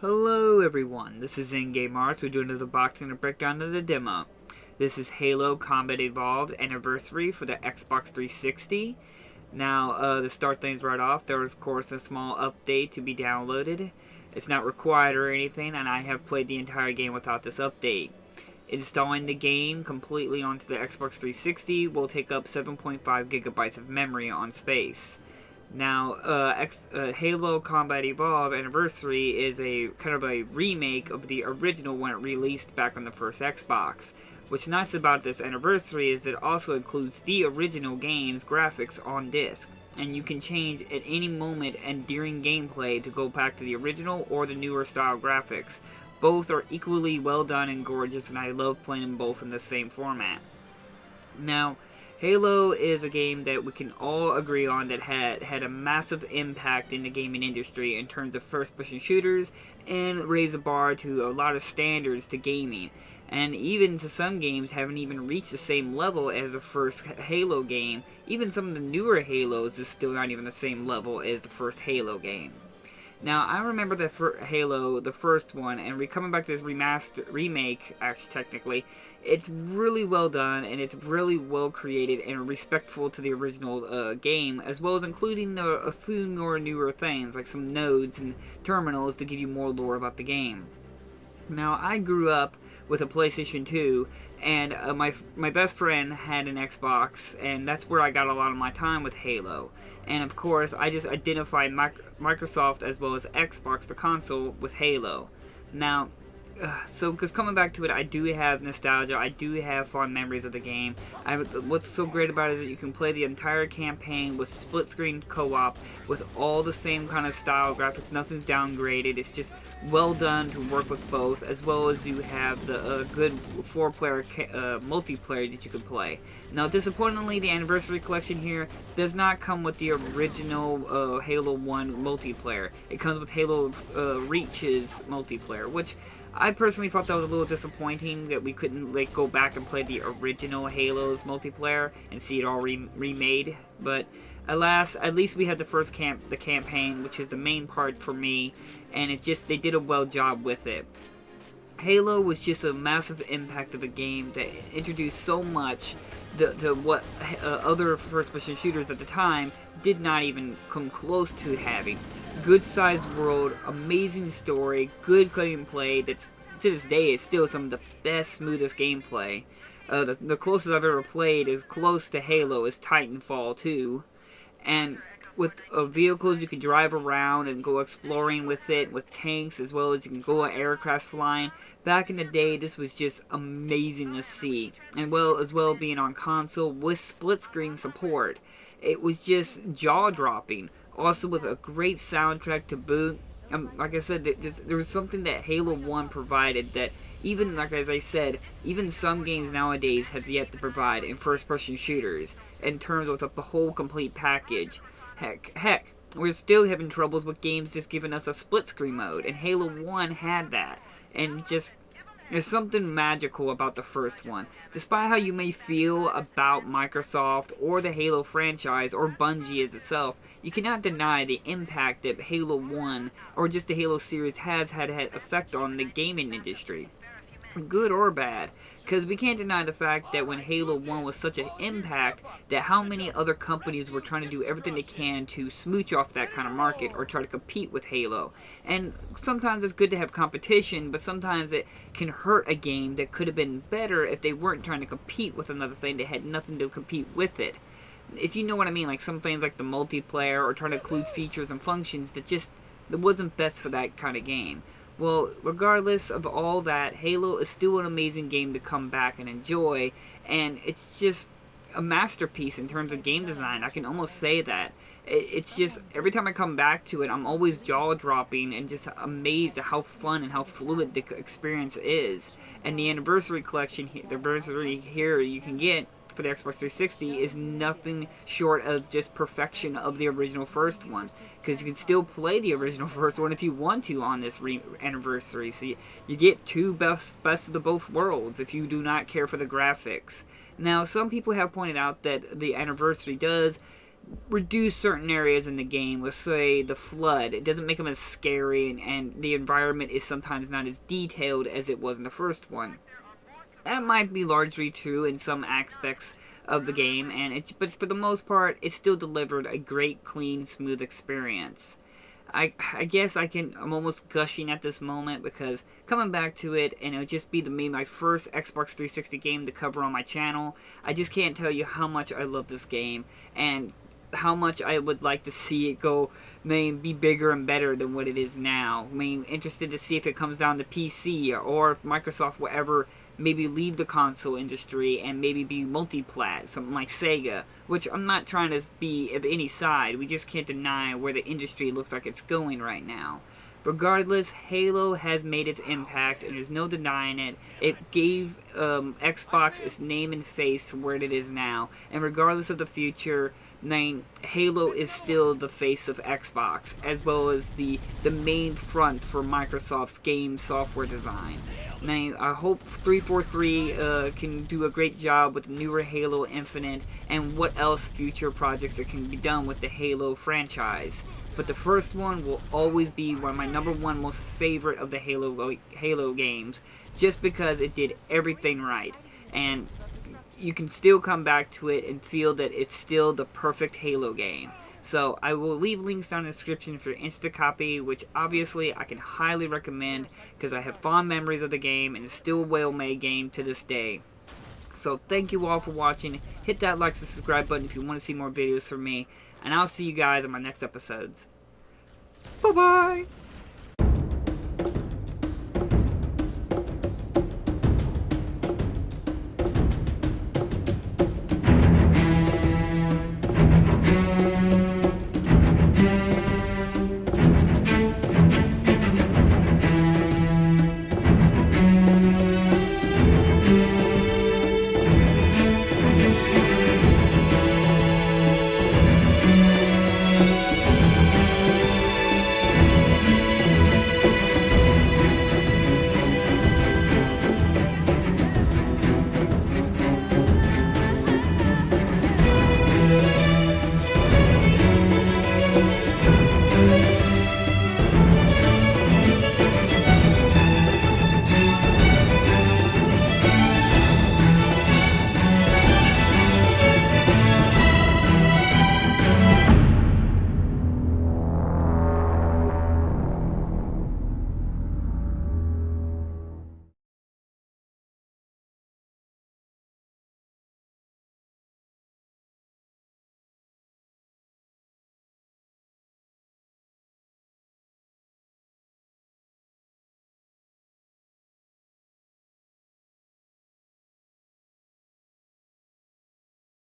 Hello everyone, this is In-Game Arts. We're doing another boxing and breakdown of the demo. This is Halo Combat Evolved Anniversary for the Xbox 360. Now, to start things right off, there was of course a small update to be downloaded. It's not required or anything, and I have played the entire game without this update. Installing the game completely onto the Xbox 360 will take up 7.5 gigabytes of memory on space. Now, Halo Combat Evolved Anniversary is a kind of a remake of the original when it released back on the first Xbox. What's nice about this anniversary is it also includes the original game's graphics on disc, and you can change at any moment and during gameplay to go back to the original or the newer style graphics. Both are equally well done and gorgeous, and I love playing them both in the same format. Now, Halo is a game that we can all agree on that had a massive impact in the gaming industry in terms of first-person shooters and raised the bar to a lot of standards to gaming. And even to some games haven't even reached the same level as the first Halo game. Even some of the newer Halos is still not even the same level as the first Halo game. Now, I remember the Halo, the first one, and coming back to this remake, actually, technically, it's really well done, and it's really well created and respectful to the original game, as well as including a few more newer things, like some nodes and terminals to give you more lore about the game. Now, I grew up with a PlayStation 2, and my best friend had an Xbox, and that's where I got a lot of my time with Halo. And of course, I just identified Microsoft as well as Xbox, the console, with Halo. Now, because coming back to it, I do have nostalgia. I do have fond memories of the game. What's so great about it is that you can play the entire campaign with split-screen co-op with all the same kind of style graphics. Nothing's downgraded. It's just well done to work with both, as well as you have the good four-player multiplayer that you can play. Now, disappointingly, the Anniversary Collection here does not come with the original Halo 1 multiplayer. It comes with Halo Reach's multiplayer, which I personally thought that was a little disappointing that we couldn't go back and play the original Halo's multiplayer and see it all remade. But alas, at least we had the campaign, which is the main part for me, and they did a well job with it. Halo was just a massive impact of a game that introduced so much to what other first-person shooters at the time did not even come close to having. Good-sized world, amazing story, good gameplay that's, to this day, is still some of the best, smoothest gameplay. The closest I've ever played is close to Halo is Titanfall 2. And with vehicles, you can drive around and go exploring with it, with tanks, as well as you can go on aircraft flying. Back in the day, this was just amazing to see. And as well being on console with split-screen support. It was just jaw-dropping. Also with a great soundtrack to boot. Like I said, there was something that Halo 1 provided that even, like as I said, even some games nowadays have yet to provide in first-person shooters in terms of the whole complete package. Heck, we're still having troubles with games just giving us a split-screen mode, and Halo 1 had that. And there's something magical about the first one. Despite how you may feel about Microsoft or the Halo franchise or Bungie as itself, you cannot deny the impact that Halo 1 or just the Halo series has had effect on the gaming industry. Good or bad, because we can't deny the fact that when Halo 1 was such an impact, that how many other companies were trying to do everything they can to smooch off that kind of market or try to compete with Halo. And sometimes it's good to have competition, but sometimes it can hurt a game that could have been better if they weren't trying to compete with another thing that had nothing to compete with it. If you know what I mean, like some things like the multiplayer or trying to include features and functions that wasn't best for that kind of game. Well, regardless of all that, Halo is still an amazing game to come back and enjoy, and it's just a masterpiece in terms of game design. I can almost say that. It's just, every time I come back to it, I'm always jaw-dropping and just amazed at how fun and how fluid the experience is. And the Anniversary Collection, the Anniversary here you can get for the Xbox 360 is nothing short of just perfection of the original first one, because you can still play the original first one if you want to on this anniversary. So you get two best of the both worlds if you do not care for the graphics. Now, some people have pointed out that the anniversary does reduce certain areas in the game with, say, the flood. It doesn't make them as scary, and the environment is sometimes not as detailed as it was in the first one. That might be largely true in some aspects of the game, but for the most part, it still delivered a great, clean, smooth experience. I guess I'm almost gushing at this moment because coming back to it, and it'll just be my first Xbox 360 game to cover on my channel. I just can't tell you how much I love this game, and how much I would like to see it go, be bigger and better than what it is now. Interested to see if it comes down to PC, or if Microsoft will ever maybe leave the console industry and maybe be multi-plat, something like Sega, which I'm not trying to be of any side. We just can't deny where the industry looks like it's going right now. Regardless, Halo has made its impact, and there's no denying it. It gave Xbox its name and face to where it is now, and regardless of the future, Halo is still the face of Xbox, as well as the main front for Microsoft's game software design. I hope 343 can do a great job with the newer Halo Infinite, and what else future projects that can be done with the Halo franchise. But the first one will always be one of my #1 most favorite of the Halo games, just because it did everything right. And you can still come back to it and feel that it's still the perfect Halo game. So I will leave links down in the description for instant copy, which obviously I can highly recommend because I have fond memories of the game and it's still a well-made game to this day. So thank you all for watching. Hit that like and subscribe button if you want to see more videos from me. And I'll see you guys in my next episodes. Bye-bye!